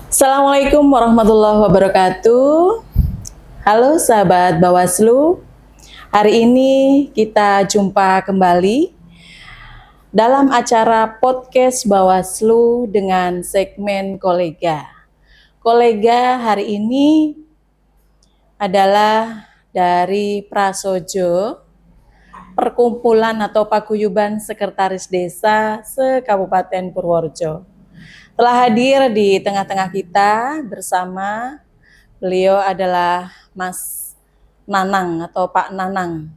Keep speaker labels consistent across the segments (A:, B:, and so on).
A: Assalamualaikum warahmatullahi wabarakatuh. Halo sahabat Bawaslu, hari ini kita jumpa kembali dalam acara podcast Bawaslu dengan segmen Kolega. Kolega hari ini adalah dari Prasojo, Perkumpulan atau Paguyuban Sekretaris Desa se-Kabupaten Purworejo. Telah hadir di tengah-tengah kita bersama beliau adalah Mas Nanang atau Pak Nanang.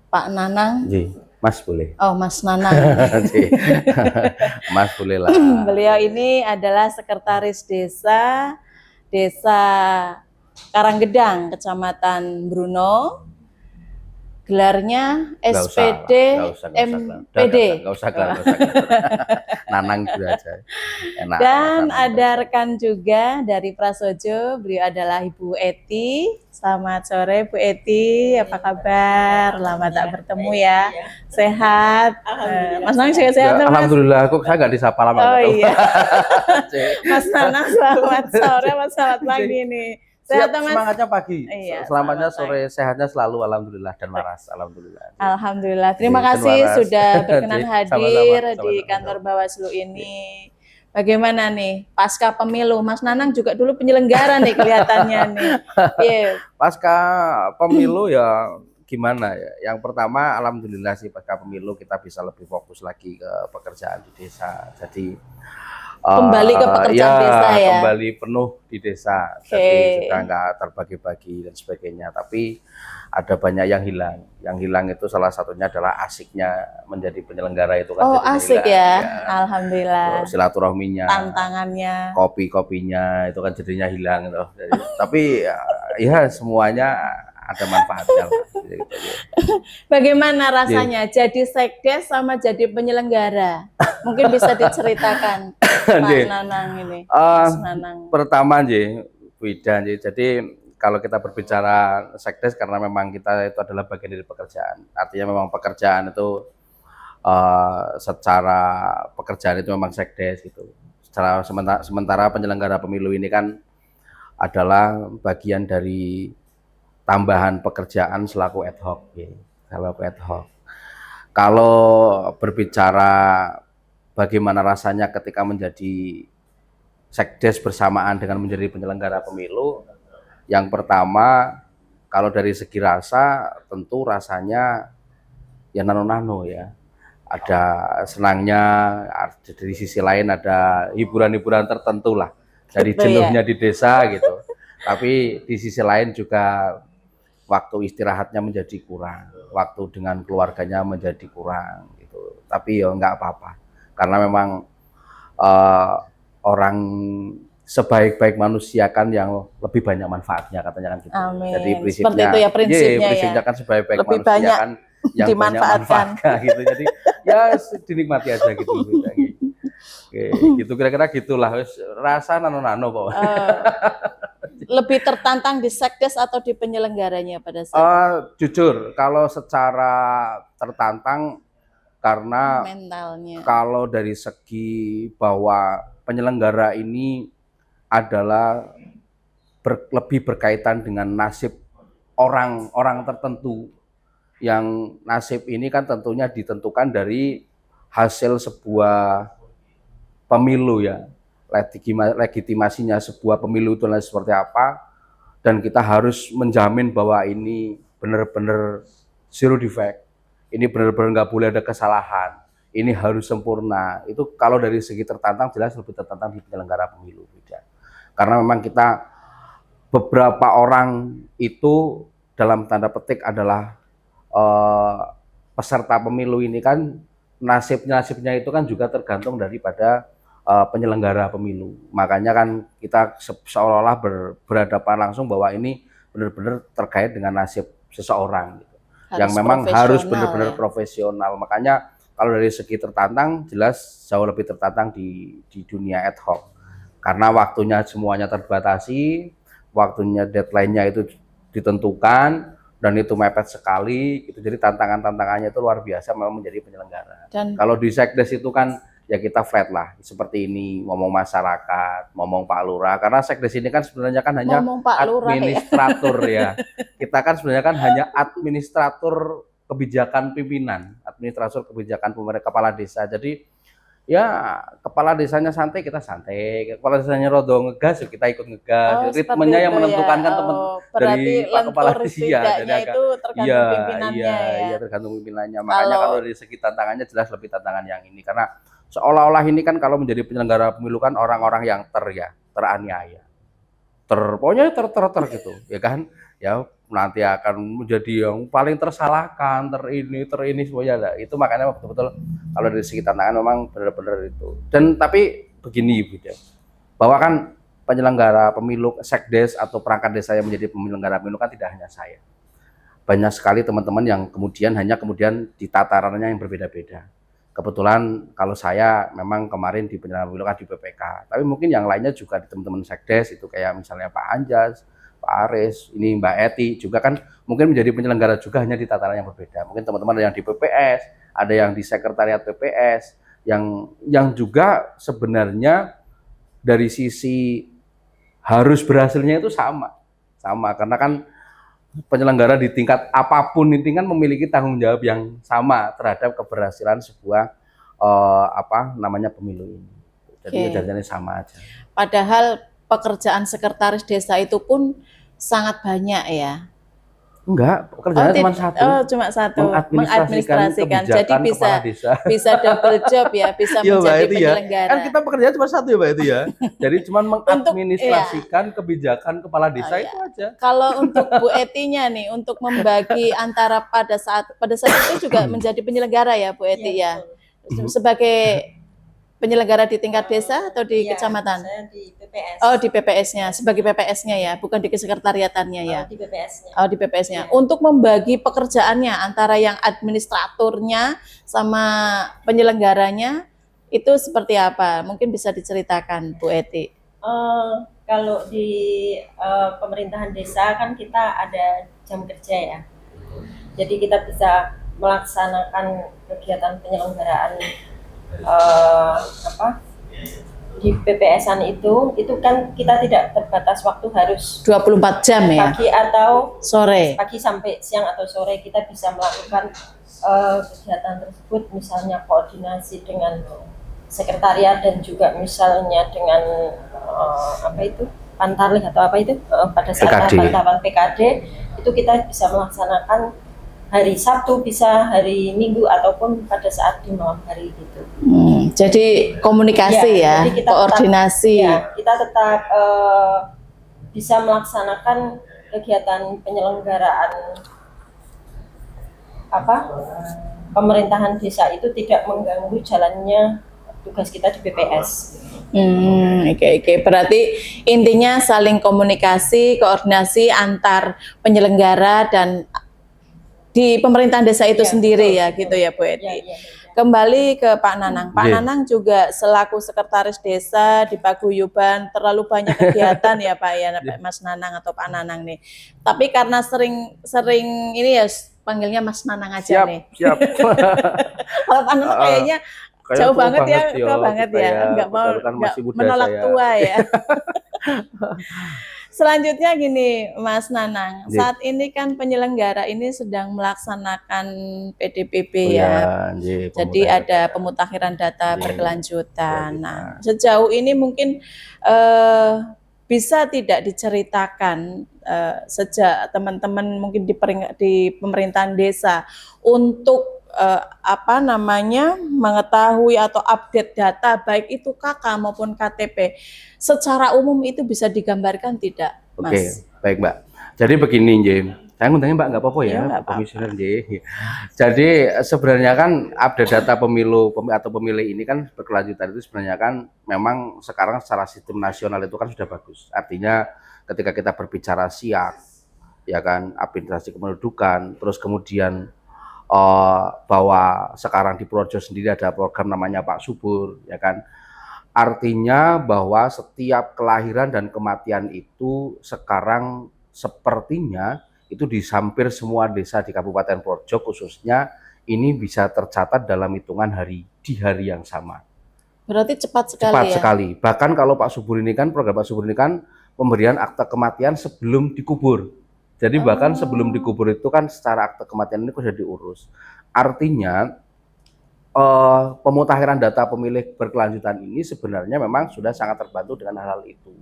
A: Pak Nanang.
B: Ji, Mas boleh.
A: Oh, Mas Nanang.
B: Mas boleh lah.
A: Beliau ini adalah Sekretaris Desa Karanggedang, Kecamatan Bruno. Gelarnya SPD MPD.
B: Nggak usah. Nanang gitu aja. Enak.
A: Dan ada rekan juga dari Prasojo, beliau adalah Ibu Eti. Selamat sore Bu Eti, apa kabar? Lama tak bertemu ya. Sehat? Mas Nanang juga sehat?
B: Ya, alhamdulillah, kok saya nggak disapa lama.
A: Oh iya. Mas Nanang selamat sore, selamat pagi nih.
B: Sehat, Mas? Semangatnya pagi.
A: Iya,
B: selamatnya sore, sehatnya selalu, alhamdulillah, dan waras, alhamdulillah.
A: Alhamdulillah. Terima kasih sudah berkenan hadir di kantor Bawaslu ini. Bagaimana nih pasca pemilu? Mas Nanang juga dulu penyelenggara nih kelihatannya nih. Yeah.
B: Pasca pemilu ya gimana ya? Yang pertama, alhamdulillah sih pasca pemilu kita bisa lebih fokus lagi ke pekerjaan di desa. Jadi
A: kembali ke pekerjaan desa ya,
B: kembali penuh di desa. Jadi sudah nggak terbagi-bagi dan sebagainya, tapi ada banyak yang hilang. Yang hilang itu salah satunya adalah asiknya menjadi penyelenggara itu kan.
A: Oh, asik
B: hilang,
A: ya.
B: Ya.
A: Alhamdulillah.
B: Silaturahminya,
A: tantangannya,
B: kopi-kopinya itu kan jadinya hilang gitu. Jadi, tapi ya semuanya ada manfaatnya. Gitu.
A: Bagaimana rasanya jadi sekdes sama jadi penyelenggara? Mungkin bisa diceritakan Pak Nanang ini.
B: Nanang. Pertama beda jadi kalau kita berbicara sekdes karena memang kita itu adalah bagian dari pekerjaan. Artinya memang pekerjaan itu secara pekerjaan itu memang sekdes gitu. Sementara penyelenggara pemilu ini kan adalah bagian dari tambahan pekerjaan selaku ad hoc, selaku ad hoc. Kalau berbicara bagaimana rasanya ketika menjadi sekdes bersamaan dengan menjadi penyelenggara pemilu, yang pertama kalau dari segi rasa tentu rasanya ya nano-nano ya. Ada senangnya, dari sisi lain ada hiburan-hiburan tertentu lah dari jenuhnya di desa gitu. Tapi di sisi lain juga waktu istirahatnya menjadi kurang, waktu dengan keluarganya menjadi kurang gitu. Tapi ya nggak apa-apa, karena memang orang sebaik-baik manusia kan yang lebih banyak manfaatnya katanya kan gitu.
A: Amin.
B: Jadi prinsipnya,
A: seperti itu ya prinsipnya
B: kan sebaik-baik
A: lebih
B: manusia
A: banyak
B: kan yang dimanfaatkan gitu. Jadi ya dinikmati aja gitu. Oke, gitu kira-kira gitulah. Rasa nano-nano Pak.
A: Lebih tertantang di sekdes atau di penyelenggaranya pada saat
B: jujur kalau secara tertantang karena
A: mentalnya,
B: kalau dari segi bahwa penyelenggara ini adalah lebih berkaitan dengan nasib orang-orang tertentu, yang nasib ini kan tentunya ditentukan dari hasil sebuah pemilu ya, legitimasinya sebuah pemilu itu seperti apa, dan kita harus menjamin bahwa ini benar-benar zero defect, ini benar-benar nggak boleh ada kesalahan, ini harus sempurna. Itu kalau dari segi tertantang jelas lebih tertantang di penyelenggara pemilu, karena memang kita beberapa orang itu dalam tanda petik adalah peserta pemilu ini kan nasibnya itu kan juga tergantung daripada penyelenggara pemilu. Makanya kan kita seolah-olah berhadapan langsung bahwa ini benar-benar terkait dengan nasib seseorang gitu, yang memang harus benar-benar profesional. Makanya kalau dari segi tertantang jelas jauh lebih tertantang di dunia ad hoc, karena waktunya semuanya terbatasi, waktunya deadline-nya itu ditentukan dan itu mepet sekali gitu. Jadi tantangannya itu luar biasa memang menjadi penyelenggara. Dan kalau di sekdes itu kan ya kita flat lah seperti ini, ngomong masyarakat, ngomong Pak Lurah, karena sekdes ini kan sebenarnya kan hanya
A: Ngomong Pak Lurah ya.
B: administrator ya. Kita kan sebenarnya kan hanya administrator kebijakan pimpinan, administrator kebijakan pemerintah kepala desa. Jadi ya kepala desanya santai, kita santai. Kepala desanya rodo ngegas, ya kita ikut ngegas. Ritmenya yang menentukan kan teman dari Pak Kepala Desa. Jadi
A: itu tergantung
B: iya,
A: pimpinannya ya.
B: iya tergantung pimpinannya. Makanya kalau dari segi tantangannya jelas lebih tantangan yang ini, karena seolah-olah ini kan kalau menjadi penyelenggara pemilu kan orang-orang yang teraniaya, pokoknya ter gitu, ya kan? Ya nanti akan menjadi yang paling tersalahkan, ter ini semuanya ada. Itu makanya betul-betul kalau dari segi tantangan memang benar-benar itu. Dan tapi begini Bu, bahwa kan penyelenggara pemilu, sekdes atau perangkat desa yang menjadi penyelenggara pemilu kan tidak hanya saya. Banyak sekali teman-teman yang kemudian di tatarannya yang berbeda-beda. Kebetulan kalau saya memang kemarin di penyelenggara pemilu kan di PPK, tapi mungkin yang lainnya juga di teman-teman sekdes itu kayak misalnya Pak Anjas, Pak Aris, ini Mbak Eti juga kan mungkin menjadi penyelenggara juga hanya di tataran yang berbeda. Mungkin teman-teman ada yang di PPS, ada yang di sekretariat PPS, yang juga sebenarnya dari sisi harus berhasilnya itu sama karena kan penyelenggara di tingkat apapun ini kan memiliki tanggung jawab yang sama terhadap keberhasilan sebuah pemilu ini. Jadi jajannya sama aja.
A: Padahal pekerjaan sekretaris desa itu pun sangat banyak ya.
B: Enggak, pekerjaannya cuma satu.
A: Oh, cuma satu. Mengadministrasikan. Jadi bisa double job ya, bisa
B: ya,
A: menjadi
B: Ya.
A: penyelenggara.
B: Kan kita pekerjaan cuma satu ya Mbak itu ya. Jadi cuma mengadministrasikan kebijakan kepala desa itu aja.
A: Kalau untuk Bu Etinya nih, untuk membagi antara pada saat itu juga menjadi penyelenggara ya Bu Eti ya. Sebagai penyelenggara di tingkat desa atau di kecamatan?
C: Saya di PPS.
A: Oh, di PPS-nya, sebagai PPS-nya ya, bukan di kesekretariatannya ya.
C: Di PPS-nya.
A: Oh, di PPS-nya. Untuk membagi pekerjaannya antara yang administratornya sama penyelenggaranya itu seperti apa? Mungkin bisa diceritakan Bu Eti.
C: Kalau di pemerintahan desa kan kita ada jam kerja ya. Jadi kita bisa melaksanakan kegiatan penyelenggaraan di PPS-an itu kan kita tidak terbatas waktu harus
A: 24 jam ya.
C: Pagi atau
A: sore.
C: Pagi sampai siang atau sore kita bisa melakukan kegiatan tersebut, misalnya koordinasi dengan sekretariat dan juga misalnya dengan pantarlih atau pada saat tahapan PKD itu kita bisa melaksanakan hari Sabtu, bisa hari Minggu ataupun pada saat di malam hari gitu.
A: Jadi komunikasi ya, jadi kita koordinasi.
C: Kita tetap bisa melaksanakan kegiatan penyelenggaraan pemerintahan desa itu tidak mengganggu jalannya tugas kita di BPS.
A: Oke. Berarti intinya saling komunikasi, koordinasi antar penyelenggara dan di pemerintahan desa itu sendiri ya, gitu ya Bu Eti. Kembali ke Pak Nanang. Pak Nanang juga selaku sekretaris desa di Paguyuban terlalu banyak kegiatan ya Pak ya, Mas Nanang atau Pak Nanang nih. Tapi karena sering ini ya panggilnya Mas Nanang aja nih.
B: Siap.
A: Kalau Pak Nanang kayaknya jauh banget ya, enggak mau menolak tua ya. Selanjutnya gini Mas Nanang, saat ini kan penyelenggara ini sedang melaksanakan PDPB jadi ada pemutakhiran data berkelanjutan. Nah, sejauh ini mungkin bisa tidak diceritakan sejak teman-teman mungkin di pemerintahan desa untuk mengetahui atau update data baik itu KK maupun KTP secara umum itu bisa digambarkan tidak, Mas?
B: Oke, baik Mbak. Jadi begini, saya ngundangnya Mbak nggak apa-apa ya, komisioner Jadi sebenarnya kan update data pemilu atau pemilih ini kan berkelanjutan itu sebenarnya kan memang sekarang secara sistem nasional itu kan sudah bagus. Artinya ketika kita berbicara SIAK, ya kan, administrasi kependudukan, terus kemudian bahwa sekarang di Projo sendiri ada program namanya Pak Subur, ya kan. Artinya bahwa setiap kelahiran dan kematian itu sekarang sepertinya itu di hampir semua desa di Kabupaten Projo khususnya ini bisa tercatat dalam hitungan hari di hari yang sama.
A: Berarti cepat sekali
B: Cepat
A: ya.
B: sekali. Bahkan kalau Pak Subur ini kan, program Pak Subur ini kan pemberian akte kematian sebelum dikubur. Jadi bahkan sebelum dikubur itu kan secara akte kematian ini sudah diurus. Artinya pemutakhiran data pemilih berkelanjutan ini sebenarnya memang sudah sangat terbantu dengan hal-hal itu.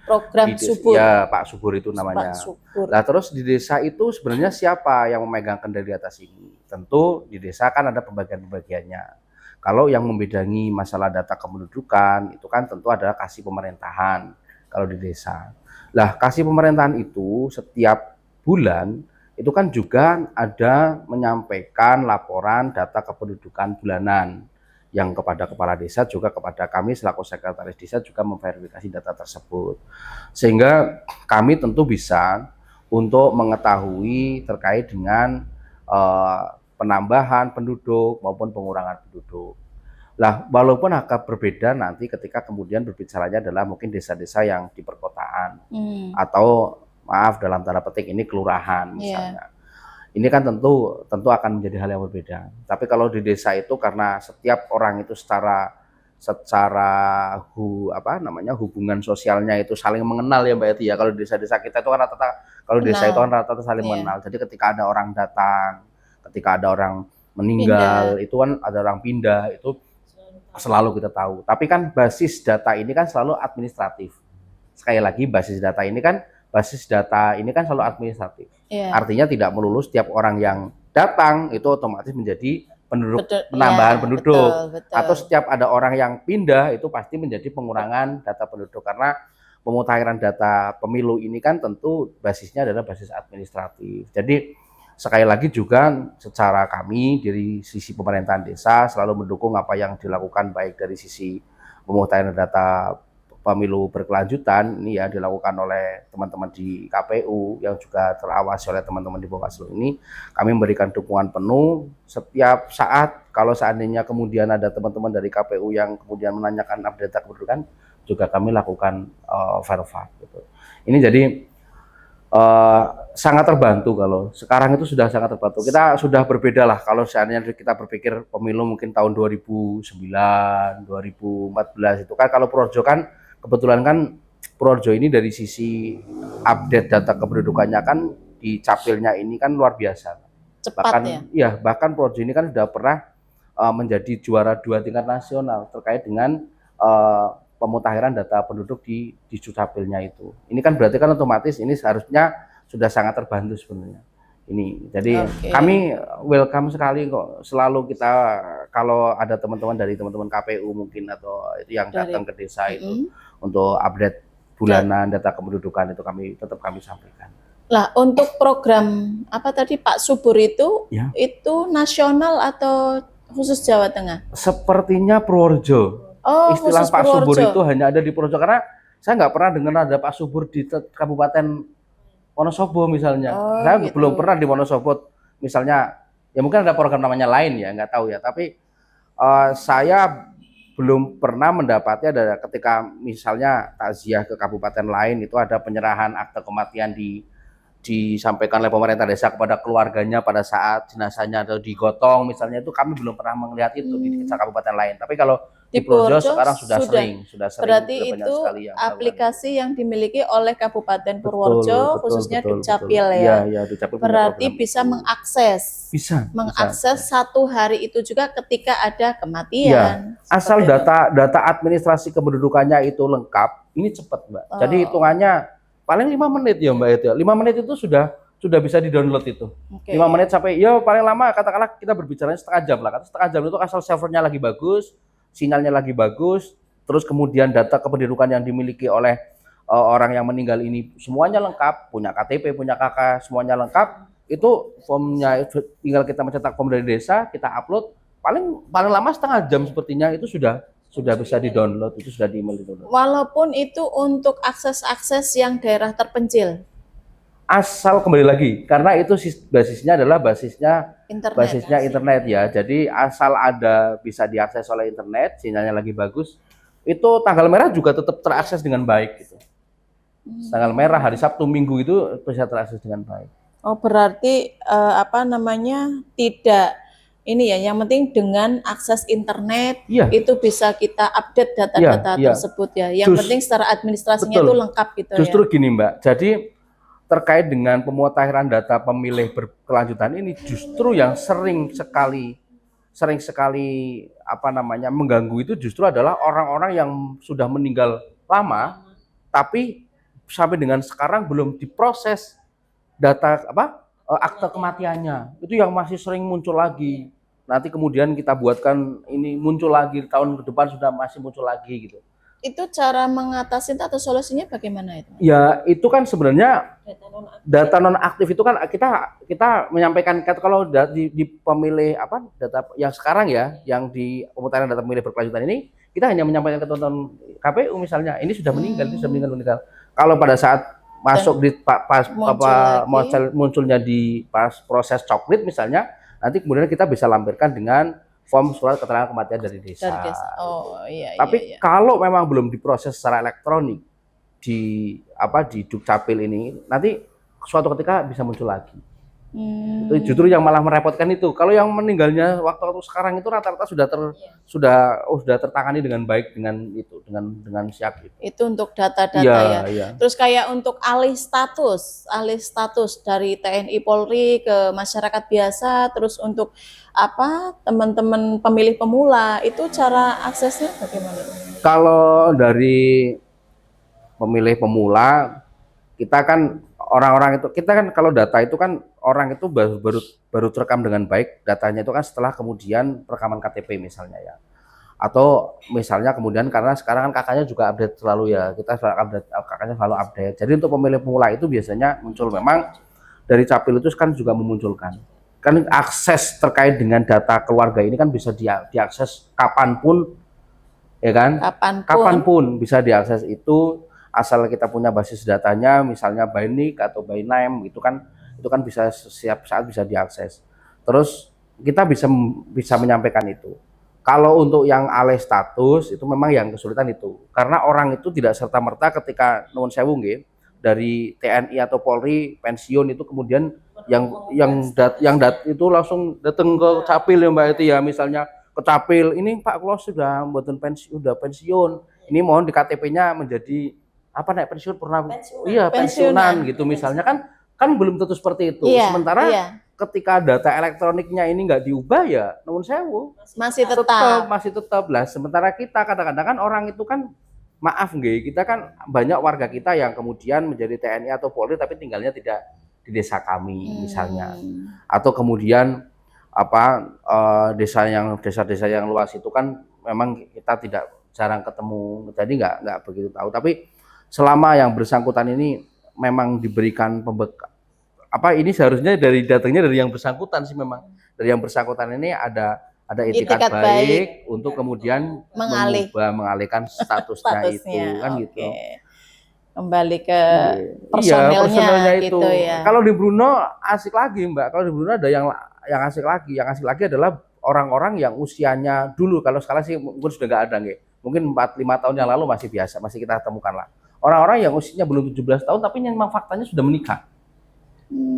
A: Program Subur.
B: Ya, Pak Subur itu namanya.
A: Pak Subur.
B: Nah, terus di desa itu sebenarnya siapa yang memegang kendali atas ini? Tentu di desa kan ada pembagian-pembagiannya. Kalau yang membidangi masalah data kependudukan itu kan tentu adalah kasih pemerintahan kalau di desa. Lah, kasih pemerintahan itu setiap bulan itu kan juga ada menyampaikan laporan data kependudukan bulanan yang kepada kepala desa, juga kepada kami selaku sekretaris desa juga memverifikasi data tersebut. Sehingga kami tentu bisa untuk mengetahui terkait dengan penambahan penduduk maupun pengurangan penduduk. Lah, walaupun agak berbeda nanti ketika kemudian berbicaranya adalah mungkin desa-desa yang di perkotaan atau maaf dalam tanda petik ini kelurahan misalnya. Ini kan tentu akan menjadi hal yang berbeda. Tapi kalau di desa itu karena setiap orang itu secara hubungan sosialnya itu saling mengenal ya Mbak Eti ya. Kalau di desa-desa kita itu kan rata-rata kalau desa itu kan rata-rata saling mengenal. Jadi ketika ada orang datang, ketika ada orang meninggal, itu kan ada orang pindah, itu selalu kita tahu. Tapi kan basis data ini kan selalu administratif. Sekali lagi basis data ini kan selalu administratif. Artinya tidak melulu setiap orang yang datang itu otomatis menjadi penambahan penduduk. Betul. Atau setiap ada orang yang pindah itu pasti menjadi pengurangan data penduduk. Karena pemutakhiran data pemilu ini kan tentu basisnya adalah basis administratif. Jadi sekali lagi juga secara kami dari sisi pemerintahan desa selalu mendukung apa yang dilakukan baik dari sisi pemutakhiran data pemilu berkelanjutan ini ya dilakukan oleh teman-teman di KPU yang juga terawasi oleh teman-teman di Bawaslu ini. Kami memberikan dukungan penuh setiap saat. Kalau seandainya kemudian ada teman-teman dari KPU yang kemudian menanyakan update data kependudukan, juga kami lakukan verify gitu. Ini jadi sangat terbantu. Kalau sekarang itu sudah sangat terbantu. Kita sudah berbeda lah kalau seandainya kita berpikir pemilu mungkin tahun 2009, 2014 itu kan kalau Projo kan kebetulan kan Projo ini dari sisi update data kependudukannya kan di Capilnya ini kan luar biasa.
A: Cepat
B: bahkan,
A: ya?
B: Bahkan Projo ini kan sudah pernah menjadi juara 2 tingkat nasional terkait dengan pemutakhiran data penduduk di Capilnya itu. Ini kan berarti kan otomatis ini seharusnya sudah sangat terbantu sebenarnya. Ini jadi kami welcome sekali kok, selalu kita kalau ada teman-teman dari teman-teman KPU mungkin atau itu yang datang ke desa itu untuk update bulanan data kependudukan itu tetap kami sampaikan.
A: Lah untuk program apa tadi Pak Subur itu nasional atau khusus Jawa Tengah?
B: Sepertinya Purworejo. Istilah Pak Subur itu hanya ada di Purworejo karena saya nggak pernah dengar ada Pak Subur di Kabupaten Wonosobo misalnya. Saya belum pernah di Wonosobo misalnya, ya mungkin ada program namanya lain ya, nggak tahu ya. Tapi saya belum pernah mendapatnya ada ketika misalnya takziah ke kabupaten lain itu ada penyerahan akte kematian disampaikan oleh pemerintah desa kepada keluarganya pada saat jenazahnya atau digotong misalnya, itu kami belum pernah melihat itu di kabupaten lain. Tapi kalau di Purworejo sekarang sudah sering.
A: Berarti itu aplikasi yang dimiliki oleh Kabupaten Purworejo khususnya Dukcapil ya.
B: Dukcapil
A: berarti bisa mengakses. Mengakses satu hari itu juga ketika ada kematian.
B: Asal data administrasi kependudukannya itu lengkap, ini cepat Mbak. Jadi hitungannya paling 5 menit ya Mbak itu. 5 menit itu sudah bisa di-download itu. 5 menit sampai ya paling lama katakanlah kita berbicaranya setengah jam lah. Setengah jam itu asal servernya lagi bagus, sinyalnya lagi bagus, terus kemudian data kependudukan yang dimiliki oleh orang yang meninggal ini semuanya lengkap, punya KTP, punya KK, semuanya lengkap. Itu formnya tinggal kita mencetak form dari desa, kita upload, paling lama setengah jam sepertinya itu sudah bisa di-download, itu sudah di-email itu.
A: Walaupun itu untuk akses yang daerah terpencil.
B: Asal kembali lagi, karena itu basisnya adalah basisnya internet ya. Jadi asal ada bisa diakses oleh internet, sinyalnya lagi bagus, itu tanggal merah juga tetap terakses dengan baik gitu. Tanggal merah hari Sabtu Minggu itu bisa terakses dengan baik.
A: Oh berarti tidak ini ya, yang penting dengan akses internet
B: Iya,
A: itu bisa kita update data-data
B: iya.
A: tersebut ya. Yang
B: Jus-
A: penting secara administrasinya
B: betul.
A: itu lengkap gitu
B: Justru
A: ya.
B: gini Mbak, jadi terkait dengan pemutahiran data pemilih berkelanjutan ini justru yang sering sekali apa namanya mengganggu itu justru adalah orang-orang yang sudah meninggal lama tapi sampai dengan sekarang belum diproses data akte kematiannya. Itu yang masih sering muncul lagi. Nanti kemudian kita buatkan ini muncul lagi tahun ke depan sudah masih muncul lagi gitu.
A: Itu cara mengatasi atau solusinya bagaimana itu?
B: Ya, itu kan sebenarnya
C: Data nonaktif.
B: data nonaktif itu kan kita menyampaikan kalau di pemilih data yang sekarang ya, yang di pemutahiran data pemilih berkelanjutan ini kita hanya menyampaikan ke teman KPU misalnya ini sudah meninggal, ini sudah meninggal. Kalau pada saat masuk di pas munculnya di pas proses coklit misalnya, nanti kemudian kita bisa lampirkan dengan form surat keterangan kematian dari desa.
A: Oh iya.
B: Tapi kalau memang belum diproses secara elektronik di Dukcapil ini, nanti suatu ketika bisa muncul lagi. Itu justru yang malah merepotkan itu. Kalau yang meninggalnya waktu sekarang itu rata-rata sudah tertangani dengan baik dengan siap gitu.
A: Itu untuk data-data
B: Iya,
A: ya.
B: iya.
A: Terus kayak untuk alih status dari TNI Polri ke masyarakat biasa, terus untuk teman-teman pemilih pemula, itu cara aksesnya bagaimana?
B: Kalau dari pemilih pemula, kita kan orang-orang itu, kita kan kalau data itu kan orang itu baru terekam dengan baik datanya itu kan setelah kemudian rekaman KTP misalnya ya. Atau misalnya kemudian karena sekarang kan kakaknya juga update selalu ya, kita selalu update, kakaknya selalu update. Jadi untuk pemilih pemula itu biasanya muncul memang dari Capil itu kan juga memunculkan. Kan akses terkait dengan data keluarga ini kan bisa diakses kapanpun, ya kan? Kapanpun bisa diakses itu, asal kita punya basis datanya, misalnya by nick atau by name, itu kan bisa setiap saat bisa diakses. Terus kita bisa menyampaikan itu. Kalau untuk yang alih status itu memang yang kesulitan itu, karena orang itu tidak serta merta ketika nuwun sewu nggih, dari TNI atau Polri pensiun itu kemudian yang itu langsung datang ke Capil ya Mbak Eti ya, misalnya ke Capil, ini Pak Klos sudah mboten pensiun, ini mohon di KTP-nya menjadi naik pensiun pernah pensiunan gitu misalnya, kan belum tentu seperti itu. Sementara ketika data elektroniknya ini nggak diubah ya nuwun sewu masih tetap lah. Sementara kita kadang-kadang kan orang itu kan maaf nggih, kita kan banyak warga kita yang kemudian menjadi TNI atau Polri tapi tinggalnya tidak di desa kami misalnya, atau kemudian desa-desa yang luas itu kan memang kita jarang ketemu, jadi nggak begitu tahu. Tapi selama yang bersangkutan ini memang diberikan ini seharusnya datangnya dari yang bersangkutan sih, memang dari yang bersangkutan ini ada itikat baik untuk kemudian mengalihkan statusnya itu kan gitu.
A: Kembali ke personelnya itu. Gitu ya.
B: Kalau di Bruno asik lagi Mbak. Kalau di Bruno ada yang asik lagi. Yang asik lagi adalah orang-orang yang usianya dulu, kalau sekarang sih mungkin sudah nggak ada nggih. Mungkin 4-5 tahun yang lalu masih biasa, masih kita temukan lah. Orang-orang yang usianya belum 17 tahun tapi memang faktanya sudah menikah.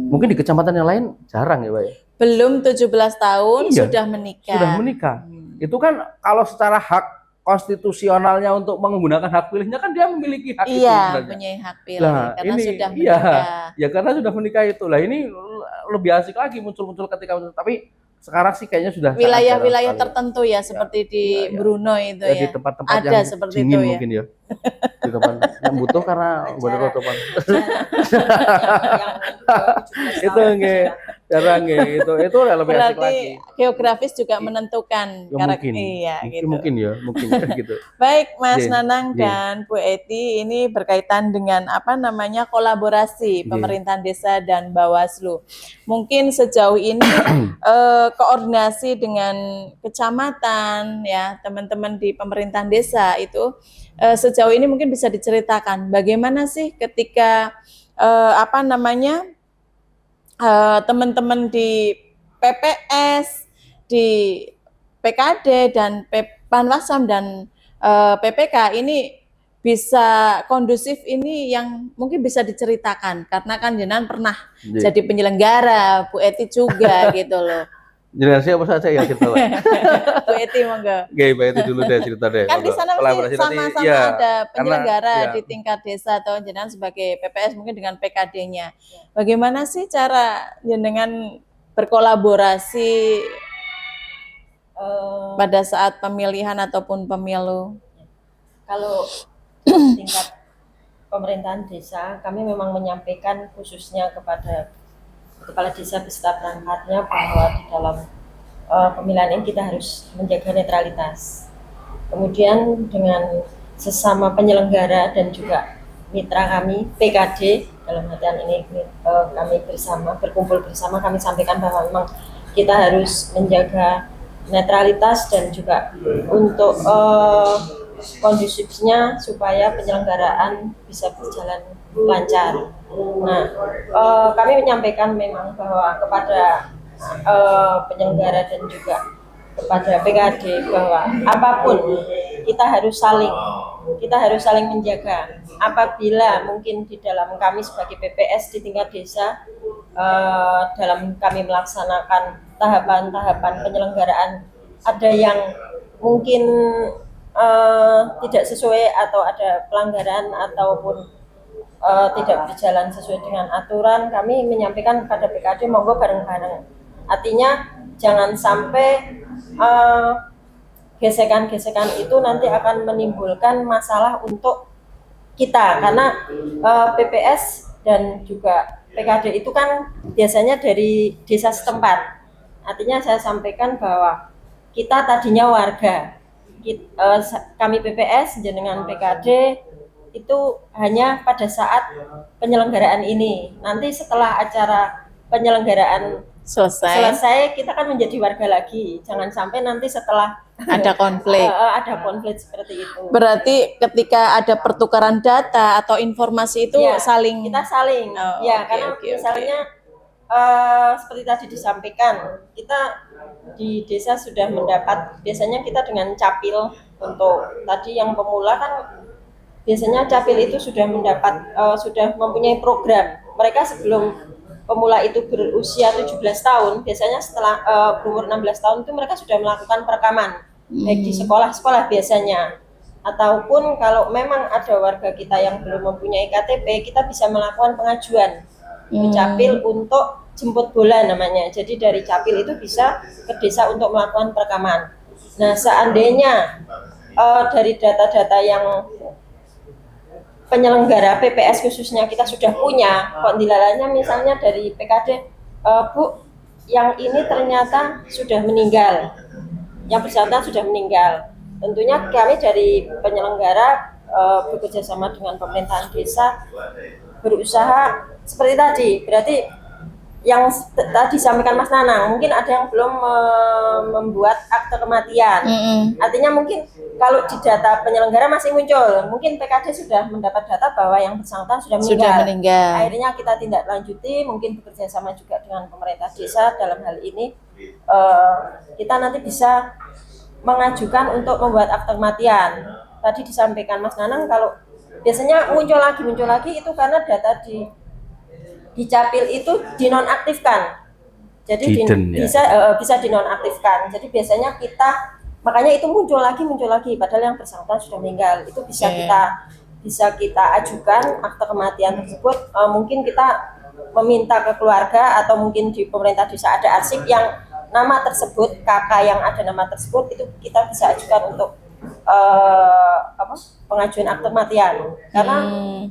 B: Mungkin di kecamatan yang lain jarang ya Mbak ya.
A: Belum 17 tahun sudah menikah.
B: Sudah menikah. Itu kan kalau secara hak konstitusionalnya untuk menggunakan hak pilihnya kan dia memiliki hak itu sebenarnya.
A: Punya hak pilih karena sudah menikah.
B: Ya karena sudah menikah itu. Lah ini lebih asik lagi muncul ketika tapi sekarang sih kayaknya sudah
A: wilayah-wilayah tertentu ya, seperti di Bruno itu ya.
B: Di tempat-tempat
A: ada
B: yang
A: seperti
B: dingin
A: itu ya.
B: Mungkin ya. Di tempat yang butuh karena berkotopan. Itu nggih. Jarang ya itu lebih asik lagi.
A: Geografis juga menentukan
B: karakter
A: gitu.
B: Mungkin gitu.
A: Baik Mas Nanang dan Bu Eti, ini berkaitan dengan kolaborasi pemerintahan desa dan Bawaslu. Mungkin sejauh ini koordinasi dengan kecamatan ya, teman-teman di pemerintahan desa itu sejauh ini mungkin bisa diceritakan bagaimana sih ketika teman-teman di PPS, di PKD dan Panwasam dan PPK ini bisa kondusif, ini yang mungkin bisa diceritakan karena kan jenengan pernah jadi penyelenggara, Bu Eti juga gitu loh.
B: Jenengan siapa saja yang cerita, Pak?
A: Bu Eti monggo.
B: Oke, Mbak itu dulu deh cerita deh.
A: Kan di
B: Monggo.
A: sana
B: Kolaborasi
A: mesti
B: nanti,
A: sama-sama
B: ya,
A: ada
B: karena
A: penyelenggara
B: ya,
A: di tingkat desa atau jenengan sebagai PPS mungkin dengan PKD-nya. Bagaimana sih cara jenengan berkolaborasi
C: Eh,
A: pada saat pemilihan ataupun pemilu?
C: Kalau tingkat pemerintahan desa, kami memang menyampaikan khususnya kepada kepala desa beserta perangkatnya bahwa di dalam pemilihan ini kita harus menjaga netralitas. Kemudian dengan sesama penyelenggara dan juga mitra kami PKD dalam artian ini kami bersama berkumpul bersama, kami sampaikan bahwa memang kita harus menjaga netralitas dan juga untuk kondusifnya supaya penyelenggaraan bisa berjalan lancar. Nah, kami menyampaikan memang bahwa kepada penyelenggara dan juga kepada PKD bahwa apapun kita harus saling menjaga. Apabila mungkin di dalam kami sebagai PPS di tingkat desa dalam kami melaksanakan tahapan-tahapan penyelenggaraan ada yang mungkin tidak sesuai atau ada pelanggaran ataupun tidak berjalan sesuai dengan aturan, kami menyampaikan kepada PKD monggo bareng-bareng. Artinya jangan sampai gesekan-gesekan itu nanti akan menimbulkan masalah untuk kita karena PPS dan juga PKD itu kan biasanya dari desa setempat. Artinya saya sampaikan bahwa kita tadinya warga, kami PPS dengan PKD itu hanya pada saat penyelenggaraan ini. Nanti setelah acara penyelenggaraan selesai kita kan menjadi warga lagi. Jangan sampai nanti setelah
A: ada konflik.
C: Ada konflik seperti itu.
A: Berarti ketika ada pertukaran data atau informasi itu
C: ya,
A: saling
C: kita saling karena misalnya seperti tadi disampaikan, kita di desa sudah mendapat, biasanya kita dengan capil untuk tadi yang pemula kan biasanya capil itu sudah mendapat sudah mempunyai program. Mereka sebelum pemula itu berusia 17 tahun, biasanya setelah berumur 16 tahun itu mereka sudah melakukan perekaman baik di sekolah-sekolah biasanya, ataupun kalau memang ada warga kita yang belum mempunyai KTP, kita bisa melakukan pengajuan capil untuk jemput bola namanya. Jadi dari capil itu bisa ke desa untuk melakukan perekaman. Nah, seandainya dari data-data yang penyelenggara PPS khususnya kita sudah punya, kok dilalanya misalnya dari PKD, Bu, yang ini ternyata sudah meninggal, yang bersangkutan sudah meninggal. Tentunya kami dari penyelenggara bekerja sama dengan pemerintahan desa berusaha seperti tadi. Berarti yang tadi disampaikan Mas Nanang, mungkin ada yang belum membuat akte kematian. Artinya mungkin kalau di data penyelenggara masih muncul, mungkin PKD sudah mendapat data bahwa yang bersangkutan sudah meninggal. Akhirnya kita tindak lanjuti, mungkin bekerja sama juga dengan pemerintah desa dalam hal ini. Kita nanti bisa mengajukan untuk membuat akte kematian. Tadi disampaikan Mas Nanang kalau biasanya muncul lagi itu karena data di capil itu dinonaktifkan, jadi bisa dinonaktifkan. Jadi biasanya kita makanya itu muncul lagi, padahal yang bersangkutan sudah meninggal. Itu bisa kita ajukan akte kematian tersebut. Mungkin kita meminta ke keluarga atau mungkin di pemerintah desa ada arsip yang nama tersebut, kakak yang ada nama tersebut, itu kita bisa ajukan untuk pengajuan akte kematian. Karena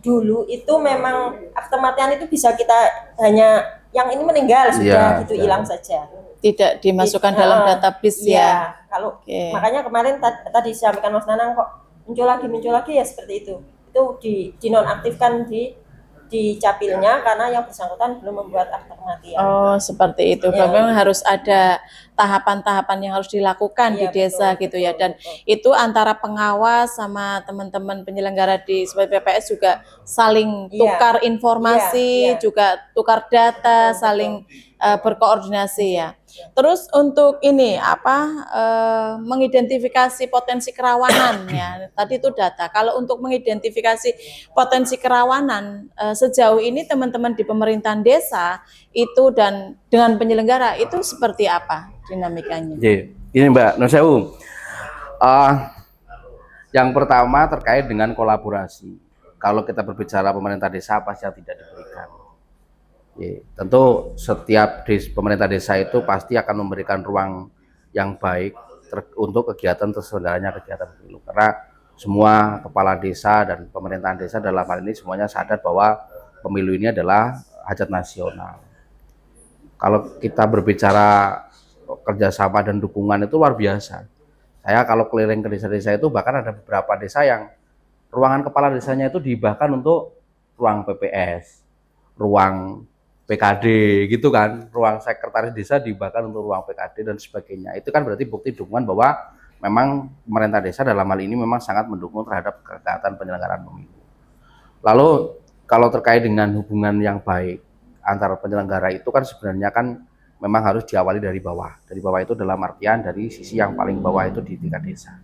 C: dulu itu memang akte kematian itu bisa kita hanya yang ini meninggal sudah gitu hilang saja, tidak dimasukkan dalam database ya. Kalau makanya kemarin tadi disampaikan Mas Nanang kok muncul lagi ya seperti itu dinonaktifkan di capilnya karena yang bersangkutan belum membuat akte kematian. Oh, seperti itu. Memang harus ada tahapan-tahapan yang harus dilakukan di desa gitu ya. Dan itu antara pengawas sama teman-teman penyelenggara di sebagai PPS juga saling tukar informasi, juga tukar data, saling berkoordinasi ya. Terus untuk ini mengidentifikasi potensi kerawanan ya. Tadi itu data. Kalau untuk mengidentifikasi potensi kerawanan sejauh ini teman-teman di pemerintahan desa itu dan dengan penyelenggara itu seperti apa?
A: dinamikanya.
B: Ini Mbak Nur Sewu. Yang pertama terkait dengan kolaborasi. Kalau kita berbicara pemerintah desa pasti yang tidak diberikan. Tentu setiap pemerintah desa itu pasti akan memberikan ruang yang baik untuk kegiatan terselenggaranya kegiatan pemilu. Karena semua kepala desa dan pemerintahan desa dalam hal ini semuanya sadar bahwa pemilu ini adalah hajat nasional. Kalau kita berbicara kerjasama dan dukungan itu luar biasa. Saya kalau keliling ke desa-desa itu bahkan ada beberapa desa yang ruangan kepala desanya itu dihibahkan untuk ruang PPS, ruang PKD gitu kan, ruang sekretaris desa dihibahkan untuk ruang PKD dan sebagainya. Itu kan berarti bukti dukungan bahwa memang pemerintah desa dalam hal ini memang sangat mendukung terhadap kegiatan penyelenggaraan pemilu. Lalu kalau terkait dengan hubungan yang baik antara penyelenggara itu kan sebenarnya kan memang harus diawali dari bawah. Dari bawah itu dalam artian dari sisi yang paling bawah itu di tingkat desa.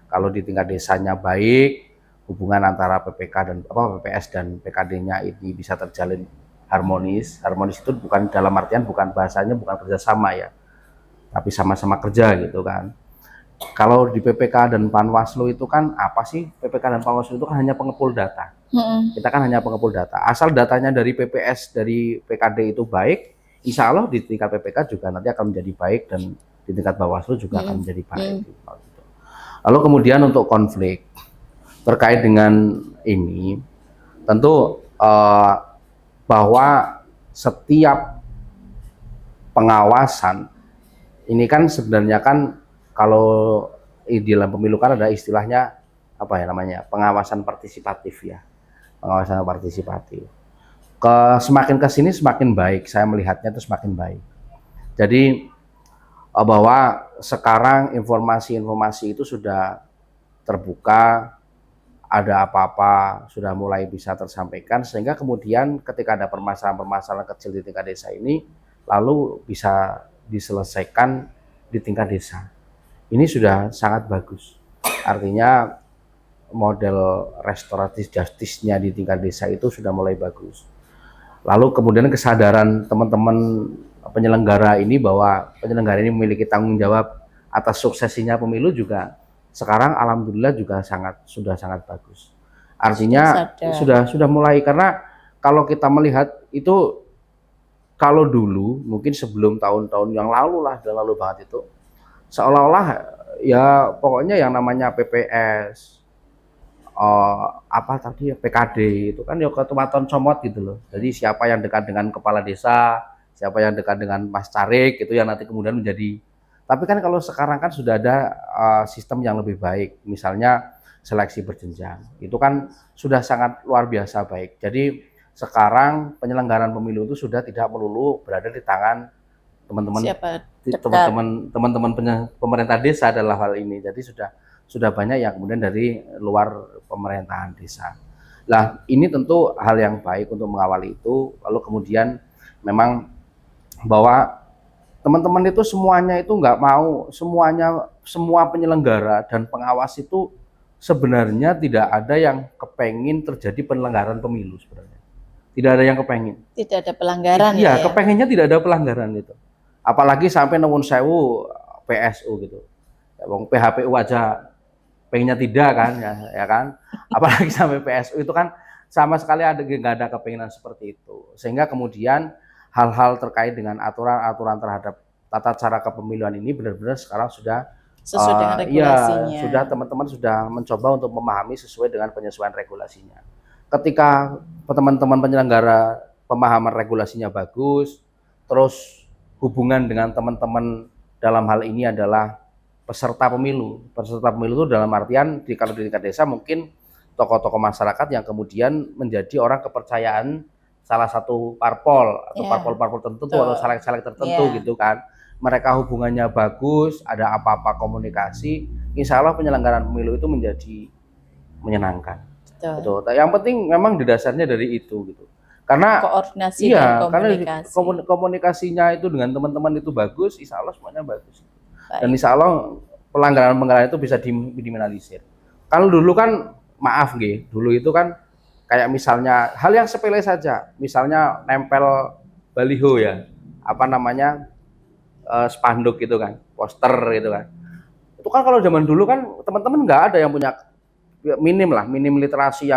B: Kalau di tingkat desanya baik, hubungan antara PPS dan PKD-nya ini bisa terjalin harmonis. Harmonis itu bukan dalam artian bukan bahasanya bukan kerjasama ya, tapi sama-sama kerja gitu kan. Kalau di PPK dan Panwaslu itu kan apa sih? PPK dan Panwaslu itu kan hanya pengepul data. Kita kan hanya pengepul data. Asal datanya dari PPS, dari PKD itu baik, insya Allah di tingkat PPK juga nanti akan menjadi baik dan di tingkat Bawaslu juga akan menjadi baik. Lalu kemudian untuk konflik terkait dengan ini, tentu bahwa setiap pengawasan ini kan sebenarnya kan kalau di dalam pemilu kan ada istilahnya apa ya namanya pengawasan partisipatif ya, pengawasan partisipatif. Semakin ke sini semakin baik, saya melihatnya itu semakin baik. Jadi bahwa sekarang informasi-informasi itu sudah terbuka, ada apa-apa sudah mulai bisa tersampaikan, sehingga kemudian ketika ada permasalahan-permasalahan kecil di tingkat desa ini, lalu bisa diselesaikan di tingkat desa. Ini sudah sangat bagus. Artinya model restoratif justice-nya di tingkat desa itu sudah mulai bagus. Lalu kemudian kesadaran teman-teman penyelenggara ini bahwa penyelenggara ini memiliki tanggung jawab atas suksesinya pemilu juga sekarang alhamdulillah juga sudah sangat bagus. Artinya sudah mulai, karena kalau kita melihat itu kalau dulu mungkin sebelum tahun-tahun yang lalu lah, dan lalu banget itu seolah-olah ya pokoknya yang namanya PPS apa tadi ya PKD itu kan ya ketuatan comot gitu loh. Jadi siapa yang dekat dengan kepala desa, siapa yang dekat dengan Mas Carik itu yang nanti kemudian menjadi. Tapi kan kalau sekarang kan sudah ada sistem yang lebih baik, misalnya seleksi berjenjang. Itu kan sudah sangat luar biasa baik. Jadi sekarang penyelenggaraan pemilu itu sudah tidak melulu berada di tangan teman-teman pemerintah desa dalam hal ini. Jadi sudah banyak yang kemudian dari luar pemerintahan desa. Nah, ini tentu hal yang baik untuk mengawali itu. Lalu kemudian memang bahwa teman-teman itu semuanya itu nggak mau, semua penyelenggara dan pengawas itu sebenarnya tidak ada yang kepengin terjadi penyelenggaraan pemilu sebenarnya. Tidak ada yang kepengin.
A: Tidak ada pelanggaran
B: ya? Kepengennya tidak ada pelanggaran gitu. Apalagi sampai nuwun sewu PSU gitu. Ya, wong PHPU aja pengennya tidak kan ya kan. Apalagi sampai PSU itu kan sama sekali nggak ada kepinginan seperti itu. Sehingga kemudian hal-hal terkait dengan aturan-aturan terhadap tata cara kepemiluan ini benar-benar sekarang sudah
A: sesuai dengan regulasinya.
B: Ya, sudah teman-teman sudah mencoba untuk memahami sesuai dengan penyesuaian regulasinya. Ketika teman-teman penyelenggara pemahaman regulasinya bagus, terus hubungan dengan teman-teman dalam hal ini adalah peserta pemilu. Peserta pemilu itu dalam artian kalau di tingkat desa mungkin tokoh-tokoh masyarakat yang kemudian menjadi orang kepercayaan salah satu parpol atau parpol-parpol tertentu atau caleg-caleg tertentu gitu kan. Mereka hubungannya bagus, ada apa-apa komunikasi, insya Allah penyelenggaraan pemilu itu menjadi menyenangkan. Betul. Yang penting memang di dasarnya dari itu gitu. Karena
A: koordinasi dan komunikasi.
B: Karena komunikasinya itu dengan teman-teman itu bagus, insya Allah semuanya bagus. Dan insya Allah pelanggaran-pelanggaran itu bisa diminimalisir. Kalau dulu kan maaf nggih, dulu itu kan kayak misalnya hal yang sepele saja, misalnya nempel baliho ya, apa namanya spanduk gitu kan, poster gitu kan. Itu kan kalau zaman dulu kan teman-teman nggak ada yang punya minim literasi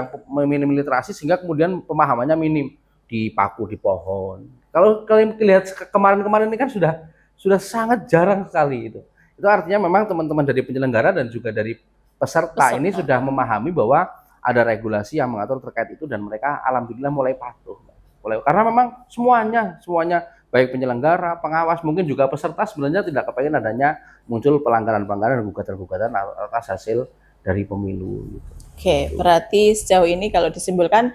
B: sehingga kemudian pemahamannya minim, dipaku di pohon. Kalau kalian lihat kemarin-kemarin ini kan sudah sangat jarang sekali itu. Itu artinya memang teman-teman dari penyelenggara dan juga dari peserta ini sudah memahami bahwa ada regulasi yang mengatur terkait itu dan mereka alhamdulillah mulai patuh. Karena memang semuanya baik penyelenggara, pengawas, mungkin juga peserta sebenarnya tidak kepengen adanya muncul pelanggaran-pelanggaran dan gugatan-gugatan atas hasil dari pemilu. Gitu.
A: Oke, berarti sejauh ini kalau disimpulkan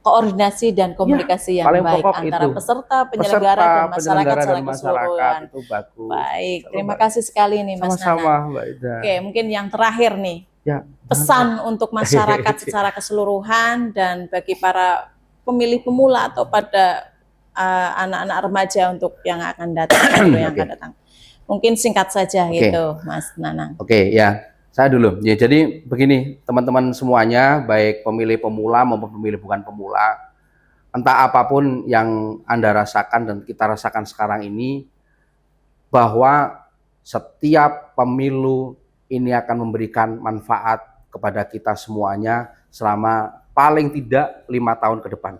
A: koordinasi dan komunikasi yang
B: paling
A: baik
B: pokok
A: antara
B: itu.
A: peserta, penyelenggara, dan masyarakat secara keseluruhan.
B: Itu bagus.
A: Baik, terima kasih sekali nih Mas
B: Sama-sama,
A: Nanang.
B: Mbak Ida.
A: Oke, mungkin yang terakhir nih,
B: Ya,
A: pesan untuk masyarakat secara keseluruhan dan bagi para pemilih pemula atau pada anak-anak remaja untuk yang akan datang atau yang akan datang. Mungkin singkat saja gitu, Mas Nanang.
B: Oke, ya. Saya dulu. Ya, jadi begini, teman-teman semuanya, baik pemilih pemula maupun pemilih bukan pemula, entah apapun yang Anda rasakan dan kita rasakan sekarang ini, bahwa setiap pemilu ini akan memberikan manfaat kepada kita semuanya selama paling tidak 5 tahun ke depan.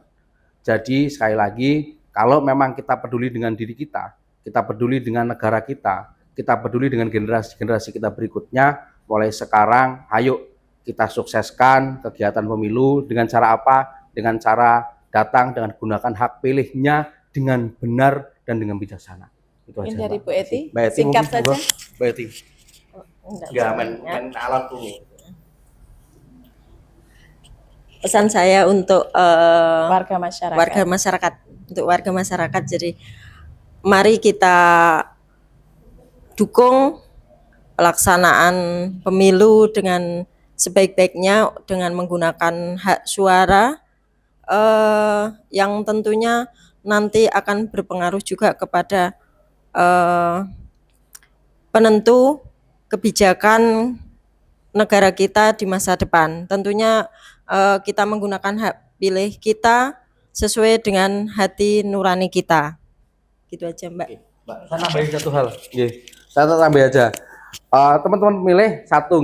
B: Jadi sekali lagi, kalau memang kita peduli dengan diri kita peduli dengan negara kita peduli dengan generasi-generasi kita berikutnya, mulai sekarang ayo kita sukseskan kegiatan pemilu dengan cara apa? Dengan cara datang dengan gunakan hak pilihnya dengan benar dan dengan bijaksana. Itu aja.
A: Dari Bu Eti,
B: Mbak Eti
A: singkat saja.
B: Mbak Eti. Ya, main alat dulu.
C: Pesan saya untuk
A: warga masyarakat.
C: Untuk warga masyarakat, jadi mari kita dukung pelaksanaan pemilu dengan sebaik-baiknya dengan menggunakan hak suara yang tentunya nanti akan berpengaruh juga kepada penentu kebijakan negara kita di masa depan. Tentunya kita menggunakan hak pilih kita sesuai dengan hati nurani kita. Gitu aja, Mbak.
B: Mbak, saya nambahin satu hal. Saya tambah aja. Teman-teman milih satu,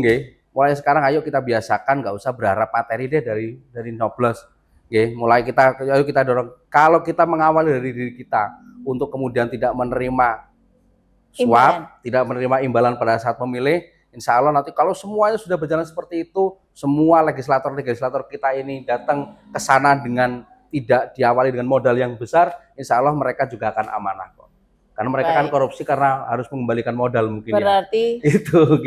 B: mulai sekarang ayo kita biasakan, nggak usah berharap materi deh dari Noblos. Mulai ayo kita dorong. Kalau kita mengawali dari diri kita untuk kemudian tidak menerima suap, tidak menerima imbalan pada saat memilih, insya Allah nanti kalau semuanya sudah berjalan seperti itu, semua legislator kita ini datang ke sana dengan tidak diawali dengan modal yang besar, insya Allah mereka juga akan amanah kok. Karena mereka kan korupsi karena harus mengembalikan modal mungkin.
A: Berarti
B: ya. Itu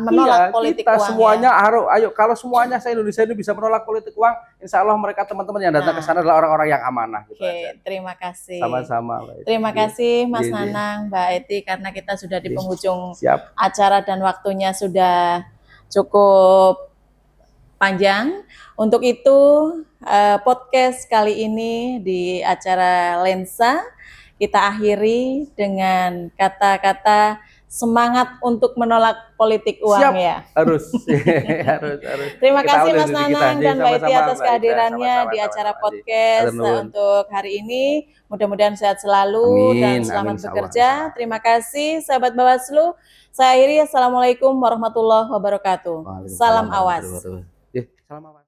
A: menolak politik
B: kita
A: uang.
B: Semuanya ayo kalau semuanya Indonesia ini bisa menolak politik uang, insya Allah mereka teman-teman yang datang ke sana adalah orang-orang yang amanah. Gitu aja.
A: Terima kasih.
B: Sama-sama.
A: Terima kasih Mas Nanang, Mbak Eti, karena kita sudah di penghujung acara dan waktunya sudah cukup panjang. Untuk itu podcast kali ini di acara Lensa kita akhiri dengan kata-kata semangat untuk menolak politik uang. Ya.
B: Harus.
A: Terima kasih Mas Nanang dan Mbak Eti atas kehadirannya di acara podcast untuk hari ini. Mudah-mudahan sehat selalu dan selamat bekerja. Terima kasih sahabat Bawaslu. Saya akhiri. Assalamualaikum warahmatullahi wabarakatuh. Salam awas.
B: Salam awas.